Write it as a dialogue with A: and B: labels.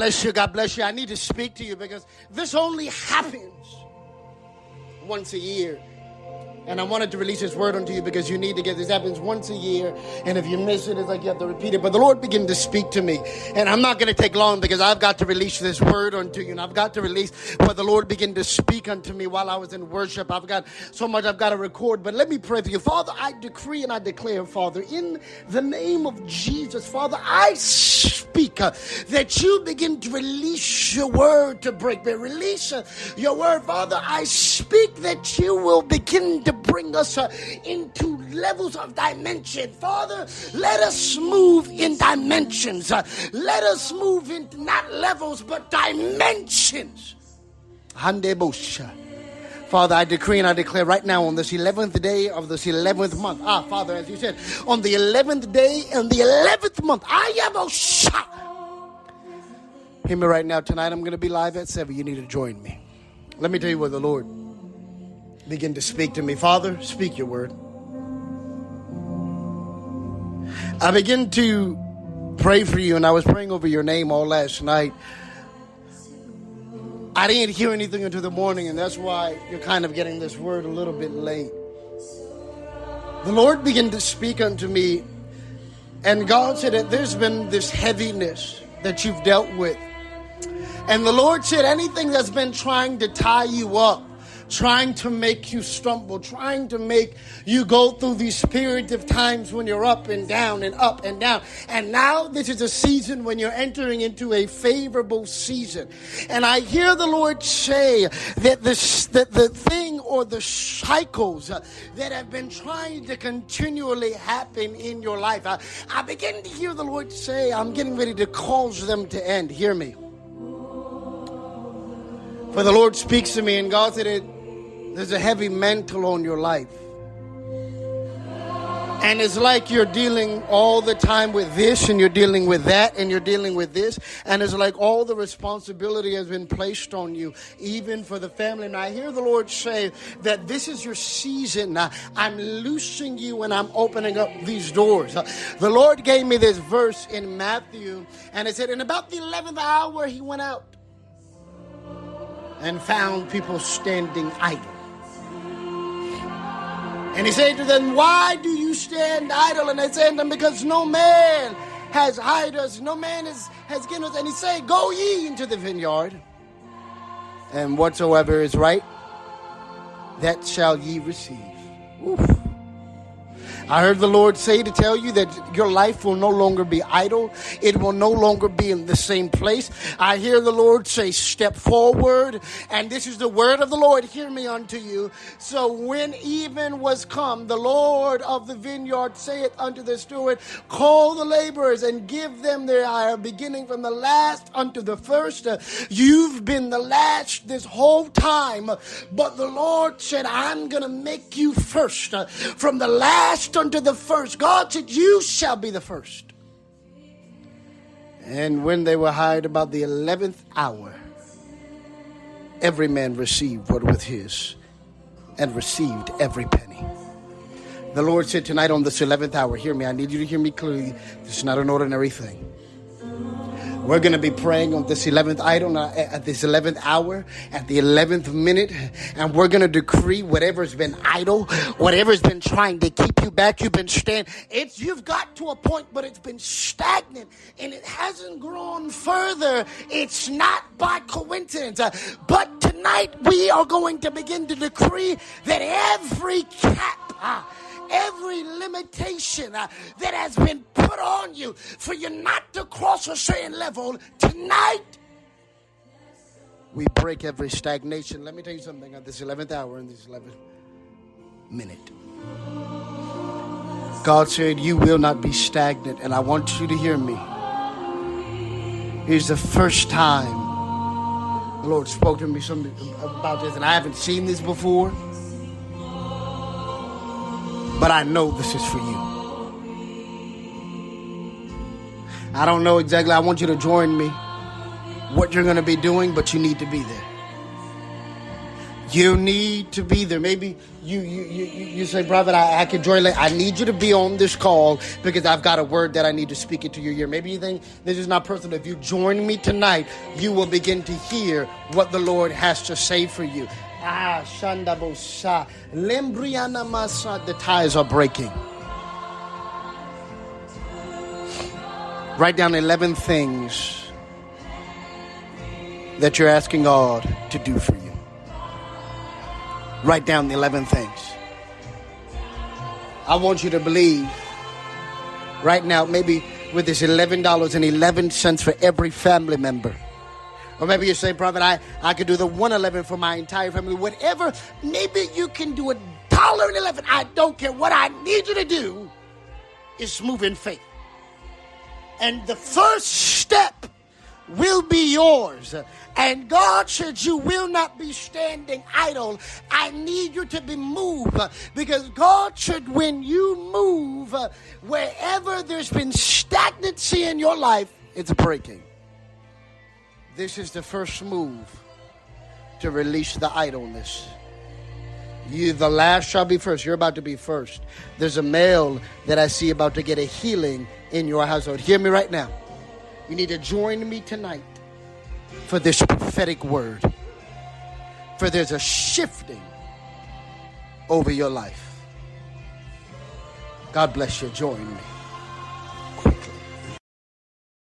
A: bless you. God bless you. I need to speak to you because this only happens once a year. And I wanted to release this word unto you because you need to get this. Happens once a year. And if you miss it, it's like you have to repeat it. But the Lord began to speak to me. And I'm not going to take long because I've got to release this word unto you. And I've got to release what the Lord began to speak unto me while I was in worship. I've got so much I've got to record. But let me pray for you. Father, I decree and I declare, Father, in the name of Jesus, Father, I speak that you begin to release your word to break me. Release your word, Father. I speak that you will begin to bring us into levels of dimension. Father, let us move in dimensions. Let us move in not levels, but dimensions. Father, I decree and I declare right now on this 11th day of this 11th month. Father, as you said, on the 11th day and the 11th month, I am a shot. Hear me right now. Tonight I'm going to be live at 7. You need to join me. Let me tell you what the Lord begin to speak to me. Father, speak your word. I begin to pray for you, and I was praying over your name all last night. I didn't hear anything until the morning, and that's why you're kind of getting this word a little bit late. The Lord began to speak unto me, and God said that there's been this heaviness that you've dealt with. And the Lord said anything that's been trying to tie you up, trying to make you stumble, trying to make you go through these periods of times when you're up and down and up and down. And now this is a season when you're entering into a favorable season. And I hear the Lord say that the thing or the cycles that have been trying to continually happen in your life, I begin to hear the Lord say, I'm getting ready to cause them to end. Hear me. For the Lord speaks to me, and God said there's a heavy mantle on your life. And it's like you're dealing all the time with this, and you're dealing with that, and you're dealing with this. And it's like all the responsibility has been placed on you, even for the family. And I hear the Lord say that this is your season. I'm loosing you and I'm opening up these doors. The Lord gave me this verse in Matthew, and it said, in about the 11th hour, he went out and found people standing idle. And he said to them, why do you stand idle? And they said to them, because no man has hired us, no man has given us. And he said, go ye into the vineyard, and whatsoever is right, that shall ye receive. Oof. I heard the Lord say to tell you that your life will no longer be idle. It will no longer be in the same place. I hear the Lord say, step forward. And this is the word of the Lord. Hear me unto you. So when even was come, the Lord of the vineyard saith unto the steward, call the laborers and give them their hire, beginning from the last unto the first. You've been the last this whole time. But the Lord said, I'm going to make you first. From the last unto the first. God said, you shall be the first. And when they were hired about the 11th hour, every man received what was his, and received every penny. The Lord said tonight on this 11th hour, hear me, I need you to hear me clearly. This is not an ordinary thing. We're going to be praying on this 11th item at this 11th hour, at the 11th minute, and we're going to decree whatever's been idle, whatever's been trying to keep you back, you've been you've got to a point, but it's been stagnant, and it hasn't grown further. It's not by coincidence, but tonight we are going to begin to decree that every cap, every limitation that has been put on you for you not to cross a certain level, tonight we break every stagnation. Let me tell you something at this 11th hour and this 11th minute. God said you will not be stagnant, and I want you to hear me. Here's the first time the Lord spoke to me something about this, and I haven't seen this before. But I know this is for you. I don't know exactly. I want you to join me what you're going to be doing, but you need to be there. You need to be there. Maybe you say, brother, I can join late. I need you to be on this call because I've got a word that I need to speak into your ear. Maybe you think this is not personal. If you join me tonight, you will begin to hear what the Lord has to say for you. Shanda Bosa. Lembriana Masa. The ties are breaking. Write down 11 things that you're asking God to do for you. Write down the 11 things. I want you to believe right now, maybe with this $11.11 for every family member. Or maybe you say, Prophet, I could do the 111 for my entire family. Whatever, maybe you can do $1.11. I don't care. What I need you to do is move in faith. And the first step will be yours. And God said you will not be standing idle. I need you to be moved. Because God said when you move, wherever there's been stagnancy in your life, it's breaking. This is the first move to release the idleness. The last shall be first. You're about to be first. There's a male that I see about to get a healing in your household. Hear me right now. You need to join me tonight for this prophetic word. For there's a shifting over your life. God bless you. Join me.